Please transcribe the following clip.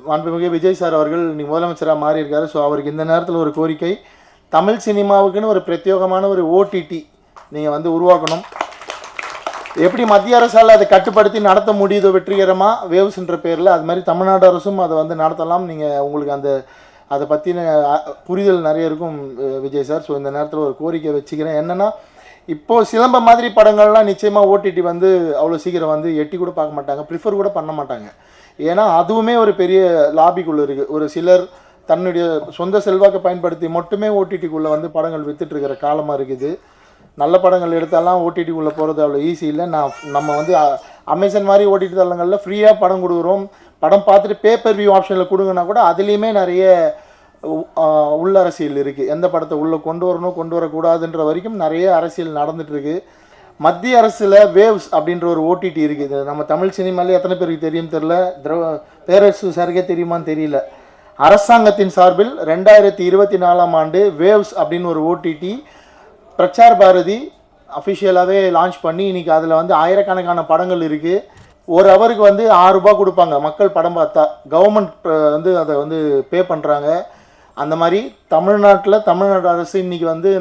மாண்புமிகு விஜய் சார் அவர்கள் இன்னைக்கு முதலமைச்சராக மாறி இருக்காரு. ஸோ அவருக்கு இந்த நேரத்தில் ஒரு கோரிக்கை, தமிழ் சினிமாவுக்குன்னு ஒரு பிரத்யேகமான ஒரு ஓடிடி நீங்கள் வந்து உருவாக்கணும். எப்படி மத்திய அரசால் அதை கட்டுப்படுத்தி நடத்த முடியுதோ வெற்றிகரமாக வேவ்ஸ்ன்ற பேரில், அது மாதிரி தமிழ்நாடு அரசும் அதை வந்து நடத்தலாம். நீங்கள் உங்களுக்கு அதை பற்றின புரிதல் நிறைய இருக்கும் விஜய் சார். ஸோ இந்த நேரத்தில் ஒரு கோரிக்கை வச்சுக்கிறேன். என்னென்னா, இப்போது சிலம்ப மாதிரி படங்கள்லாம் நிச்சயமாக ஓடிடி வந்து அவ்வளோ சீக்கிரம் வந்து எட்டி கூட பார்க்க மாட்டாங்க, ப்ரிஃபர் கூட பண்ண மாட்டாங்க. ஏன்னா அதுவுமே ஒரு பெரிய லாபிக்குள்ளே இருக்குது. ஒரு சிலர் தன்னுடைய சொந்த செல்வாக்கை பயன்படுத்தி மட்டுமே ஓடிடிக்குள்ளே வந்து படங்கள் விற்றுட்ருக்கிற காலமாக இருக்குது. நல்ல படங்கள் எடுத்தாலாம் ஓடிடிக்குள்ளே போகிறது அவ்வளோ ஈஸி இல்லை. நம்ம வந்து அமேசான் மாதிரி ஓடிடி தளங்களில் ஃப்ரீயாக படம் கொடுக்குறோம். படம் பார்த்துட்டு பேப்பர் வியூ ஆப்ஷனில் கொடுங்கன்னா கூட அதுலேயுமே நிறைய உள்ள அரசியல் இருக்குது. எந்த படத்தை உள்ளே கொண்டு வரணும் கொண்டு வரக்கூடாதுன்ற வரைக்கும் நிறைய அரசியல் நடந்துகிட்ருக்கு. மத்திய அரசில் வேவ்ஸ் அப்படின்ற ஒரு ஓடிடி இருக்குது. நம்ம தமிழ் சினிமாலே எத்தனை பேருக்கு தெரியும் தெரில, பேரரசு சாருக்கே தெரியுமான்னு தெரியல. அரசாங்கத்தின் சார்பில் 2024ஆம் ஆண்டு வேவ்ஸ் அப்படின்னு ஒரு ஓடிடி பிரச்சார் பாரதி அஃபிஷியலாகவே லான்ச் பண்ணி இன்றைக்கி அதில் வந்து ஆயிரக்கணக்கான படங்கள் இருக்குது. ஒரு ஹவருக்கு வந்து 6 ரூபா கொடுப்பாங்க மக்கள் படம் பார்த்தா. கவர்மெண்ட் வந்து அதை வந்து பே பண்ணுறாங்க. அந்த மாதிரி தமிழ்நாடு அரசு இன்றைக்கி வந்து